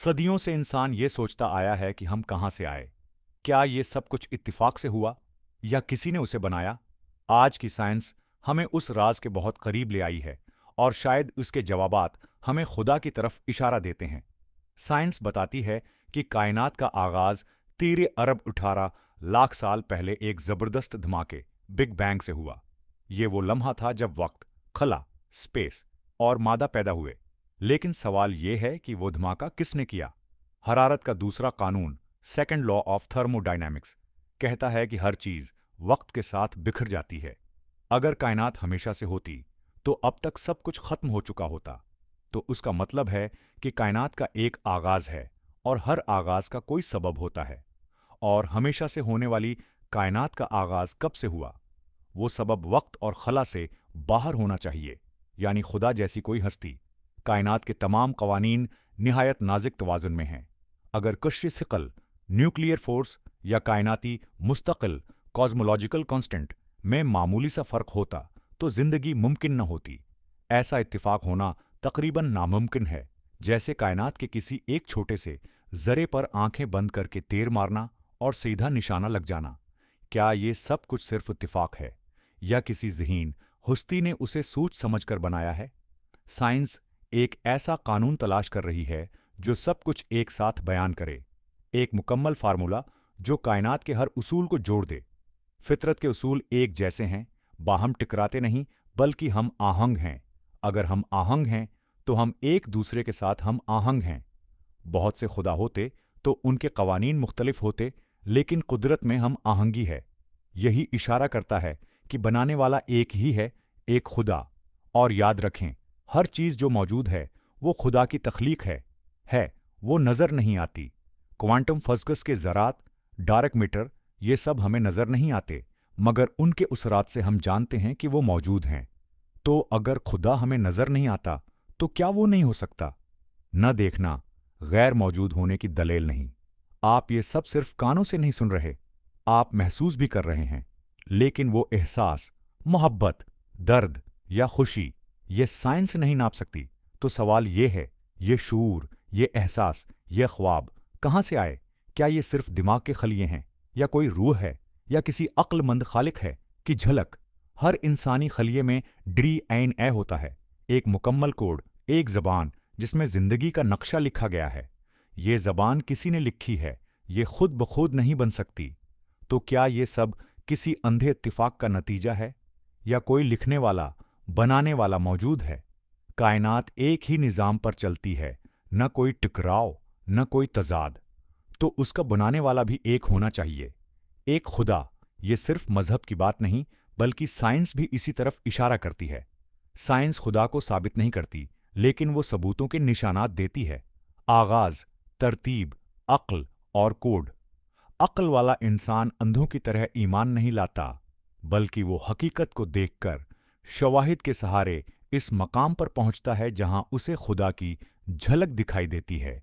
सदियों से इंसान ये सोचता आया है कि हम कहाँ से आए। क्या ये सब कुछ इत्तेफाक से हुआ या किसी ने उसे बनाया? आज की साइंस हमें उस राज के बहुत करीब ले आई है और शायद उसके जवाबात हमें खुदा की तरफ इशारा देते हैं। साइंस बताती है कि कायनात का आगाज 13 अरब 18 लाख साल पहले एक जबरदस्त धमाके बिग बैंग से हुआ। ये वो लम्हा था जब वक्त, खला, स्पेस और मादा पैदा हुए। लेकिन सवाल ये है कि वो धमाका किसने किया? हरारत का दूसरा कानून, सेकंड लॉ ऑफ थर्मोडायनामिक्स, कहता है कि हर चीज वक्त के साथ बिखर जाती है। अगर कायनात हमेशा से होती तो अब तक सब कुछ खत्म हो चुका होता। तो उसका मतलब है कि कायनात का एक आगाज है और हर आगाज का कोई सबब होता है। और हमेशा से होने वाली कायनात का आगाज कब से हुआ? वो सबब वक्त और खला से बाहर होना चाहिए, यानी खुदा जैसी कोई हस्ती। कायनात के तमाम कवानीन निहायत नाज़ुक तवाज़ुन में हैं। अगर कश्र सिक़ल, न्यूक्लियर फोर्स या कायनाती मुस्तकिल कॉस्मोलॉजिकल कांस्टेंट में मामूली सा फ़र्क होता तो ज़िंदगी मुमकिन न होती। ऐसा इत्तिफाक होना तकरीबन नामुमकिन है, जैसे कायनात के किसी एक छोटे से ज़रे पर आंखें बंद करके तीर मारना और सीधा निशाना लग जाना। क्या ये सब कुछ सिर्फ इत्तिफाक है या किसी ज़हीन हुस्ती ने उसे सूझ समझकर बनाया है? साइंस एक ऐसा कानून तलाश कर रही है जो सब कुछ एक साथ बयान करे, एक मुकम्मल फार्मूला जो कायनात के हर उसूल को जोड़ दे। फितरत के उसूल एक जैसे हैं, बाहम टकराते नहीं, बल्कि हम आहंग हैं। अगर हम आहंग हैं तो हम एक दूसरे के साथ हम आहंग हैं। बहुत से खुदा होते तो उनके कवानीन मुख्तलिफ होते, लेकिन कुदरत में हम आहंगी है। यही इशारा करता है कि बनाने वाला एक ही है, एक खुदा। और याद रखें, हर चीज जो मौजूद है वो खुदा की तख्लीक है, वो नजर नहीं आती। क्वांटम फिज़िक्स के ज़रात, डार्क मैटर, ये सब हमें नजर नहीं आते, मगर उनके उसरात से हम जानते हैं कि वो मौजूद हैं। तो अगर खुदा हमें नजर नहीं आता तो क्या वो नहीं हो सकता? न देखना गैर मौजूद होने की दलील नहीं। आप ये सब सिर्फ कानों से नहीं सुन रहे, आप महसूस भी कर रहे हैं। लेकिन वो एहसास, मोहब्बत, दर्द या खुशी, ये साइंस नहीं नाप सकती। तो सवाल ये है, ये शूर, ये एहसास, ये ख्वाब कहाँ से आए? क्या ये सिर्फ दिमाग के खलिए हैं, या कोई रूह है, या किसी अक्लमंद खालिक है की झलक? हर इंसानी खलिए में DNA होता है, एक मुकम्मल कोड, एक जबान जिसमें जिंदगी का नक्शा लिखा गया है। ये जबान किसी ने लिखी है, ये खुद ब खुद नहीं बन सकती। तो क्या ये सब किसी अंधे इत्तिफाक का नतीजा है, या कोई लिखने वाला, बनाने वाला मौजूद है? कायनात एक ही निज़ाम पर चलती है, न कोई टकराव, न कोई तजाद। तो उसका बनाने वाला भी एक होना चाहिए, एक खुदा। ये सिर्फ मजहब की बात नहीं, बल्कि साइंस भी इसी तरफ इशारा करती है। साइंस खुदा को साबित नहीं करती, लेकिन वो सबूतों के निशानात देती है। आगाज, तरतीब, अक्ल और कोड। अक्ल वाला इंसान अंधों की तरह ईमान नहीं लाता, बल्कि वो हकीकत को देखकर, शवाहिद के सहारे इस मकाम पर पहुंचता है जहां उसे खुदा की झलक दिखाई देती है।